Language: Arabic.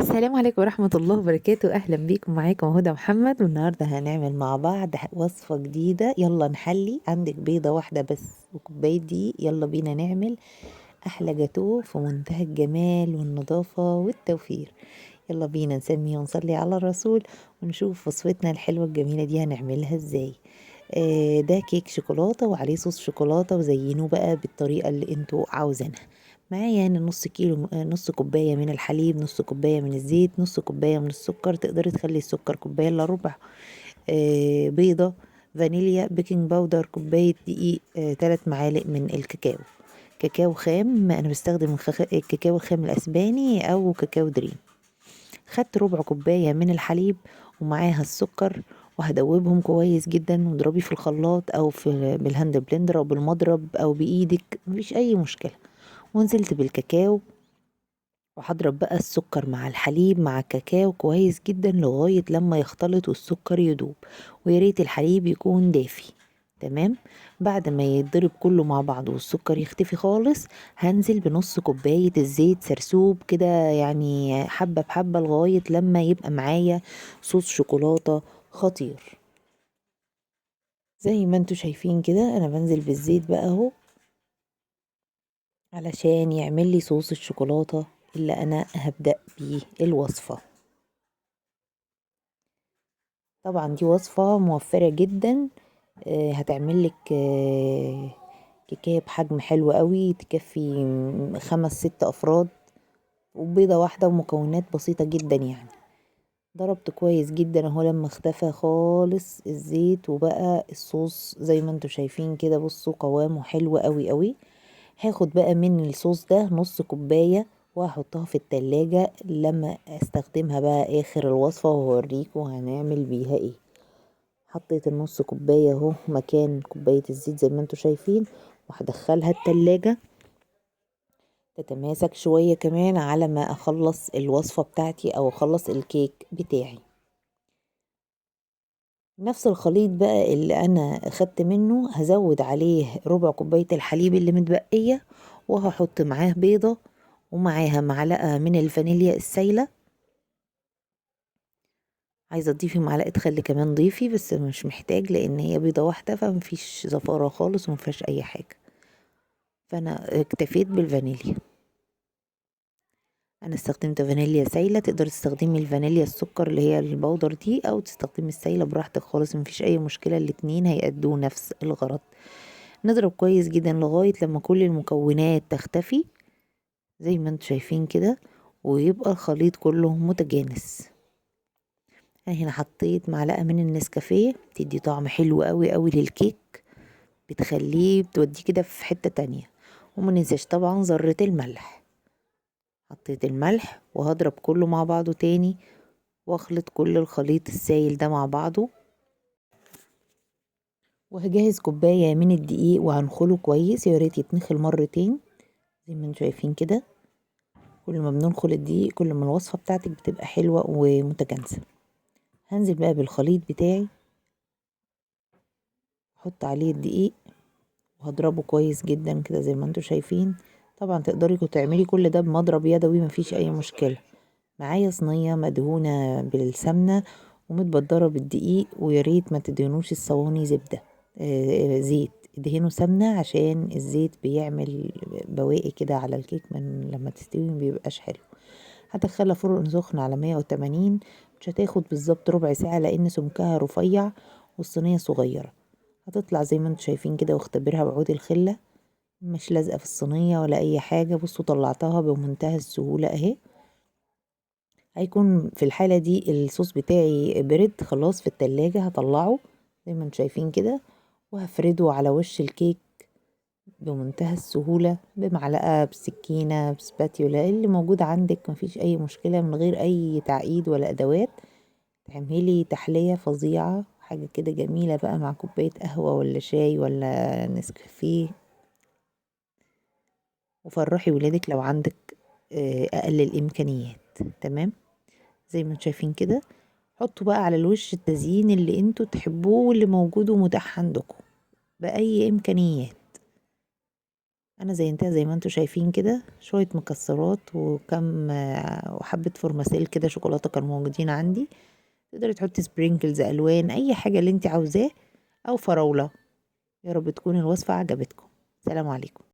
السلام عليكم ورحمة الله وبركاته. أهلا بيكم، معاكم هدى محمد، والنهاردة هنعمل مع بعض وصفة جديدة. يلا نحلي. عندك بيضة واحدة بس وكوباية دقيق، يلا بينا نعمل أحلى جاتوه في منتهى الجمال والنظافة والتوفير. يلا بينا نسمي ونصلي على الرسول ونشوف وصفتنا الحلوة الجميلة دي هنعملها ازاي. ده كيك شوكولاتة وعليه صوص شوكولاتة، وزينوه بقى بالطريقة اللي انتوا عاوزينها. معايا هنا نص كيلو، نص كوباية من الحليب، نص كوباية من الزيت، نص كوباية من السكر، تقدري تخلي السكر كوباية الا ربع. بيضة، فانيليا، بيكنج باودر، كوباية دقيق، 3 معالق من الكاكاو. كاكاو خام، انا بستخدم الكاكاو الخام الاسباني او كاكاو دريم. خدت ربع كوباية من الحليب ومعاها السكر، وهدوبهم كويس جدا، واضربي في الخلاط او بالهاند بلندر او بالمضرب او بايدك، مفيش اي مشكلة. ونزلت بالكاكاو، وهضرب بقى السكر مع الحليب مع الكاكاو كويس جدا لغاية لما يختلط والسكر يدوب. وياريت الحليب يكون دافي. تمام. بعد ما يتضرب كله مع بعض والسكر يختفي خالص، هنزل بنص كوباية الزيت سرسوب كده، يعني حبة بحبة لغاية لما يبقى معايا صوص شوكولاتة خطير. زي ما انتوا شايفين كده انا بنزل بالزيت بقى اهو، علشان يعمل لي صوص الشوكولاتة اللي انا هبدأ بيه الوصفة. طبعا دي وصفة موفرة جدا. هتعملك كيكاية بحجم حلو قوي تكفي 5 6 أفراد، وبيضة واحدة ومكونات بسيطة جدا يعني. ضربت كويس جدا اهو لما اختفى خالص الزيت وبقى الصوص زي ما انتوا شايفين كده. بصوا قوامه حلو قوي قوي. هاخد بقى من الصوص ده نص كوباية وهحطها في التلاجة لما استخدمها بقى اخر الوصفة، وهوريكم هنعمل بيها ايه. حطيت النص كوباية اهو مكان كوباية الزيت زي ما انتوا شايفين، وهدخلها التلاجة تتماسك شوية كمان على ما اخلص الوصفة بتاعتي او اخلص الكيك بتاعي. نفس الخليط بقى اللي انا اخدت منه هزود عليه ربع كوباية الحليب اللي متبقية، وهحط معاه بيضة، ومعاها معلقة من الفانيليا السايلة. عايزة تضيفي معلقة خل كمان ضيفي، بس مش محتاج لان هي بيضة واحدة فمفيش زفارة خالص ومفيهاش اي حاجة. فانا اكتفيت بالفانيليا. انا استخدمت فانيليا سايله، تقدر تستخدمي الفانيليا السكر اللي هي البودر دي، او تستخدمي السايله براحتك خالص، مفيش اي مشكله، الاتنين هيأدوا نفس الغرض. نضرب كويس جدا لغايه لما كل المكونات تختفي زي ما انتوا شايفين كده، ويبقى الخليط كله متجانس. انا هنا حطيت معلقه من النسكافيه، بتدي طعم حلو قوي قوي للكيك، بتخليه بتوديه كده في حته تانية. ومننساش طبعا ذره الملح. حطيت الملح وهضرب كله مع بعضه تاني، واخلط كل الخليط السائل ده مع بعضه. وهجهز كوباية من الدقيق وهنخله كويس، يا ريت يتنخل مرتين زي ما انتم شايفين كده. كل ما بننخل الدقيق كل ما الوصفة بتاعتك بتبقى حلوة ومتجانسة. هنزل بقى بالخليط بتاعي، احط عليه الدقيق وهضربه كويس جدا كده زي ما انتم شايفين. طبعا تقدري تعملي كل ده بمضرب يدوي، مفيش اي مشكلة. معايا صينية مدهونة بالسمنة ومتبدرة بالدقيق، وياريت ما تدهنوش الصواني زبدة، زيت. ادهنوا سمنة عشان الزيت بيعمل بواقي كده على الكيك من لما تستوي مبيبقاش حلو. هدخلها فرن سخن على 180. مش هتاخد بالظبط ربع ساعة لان سمكها رفيع والصينية صغيرة. هتطلع زي ما انتوا شايفين كده، واختبرها بعود الخلة، مش لازقة في الصينية ولا اي حاجة. بصوا طلعتها بمنتهى السهولة اهي. هيكون في الحالة دي الصوص بتاعي برد خلاص في التلاجة، هطلعه زي ما انتم شايفين كده، وهفرده على وش الكيك بمنتهى السهولة بمعلقة بسكينة بسباتيولا اللي موجود عندك، مفيش أي مشكلة، من غير أي تعقيد ولا أدوات. تعملي تحلية فظيعة، حاجة كده جميلة بقى مع كوباية قهوة ولا شاي ولا نسكافيه. وفرحي ولادك لو عندك أقل الإمكانيات. تمام. زي ما انتم شايفين كده، حطوا بقى على الوش التزيين اللي انتوا تحبوه واللي موجود ومتاح عندكم بأي إمكانيات. انا زينتها زي ما انتوا شايفين كده، شويه مكسرات وكم وحبه فورماسيل كده شوكولاته كانوا موجودين عندي. تقدري تحطي سبرينكلز الوان، اي حاجه اللي انت عاوزاه، او فراوله. يا رب تكون الوصفه عجبتكم. سلام عليكم.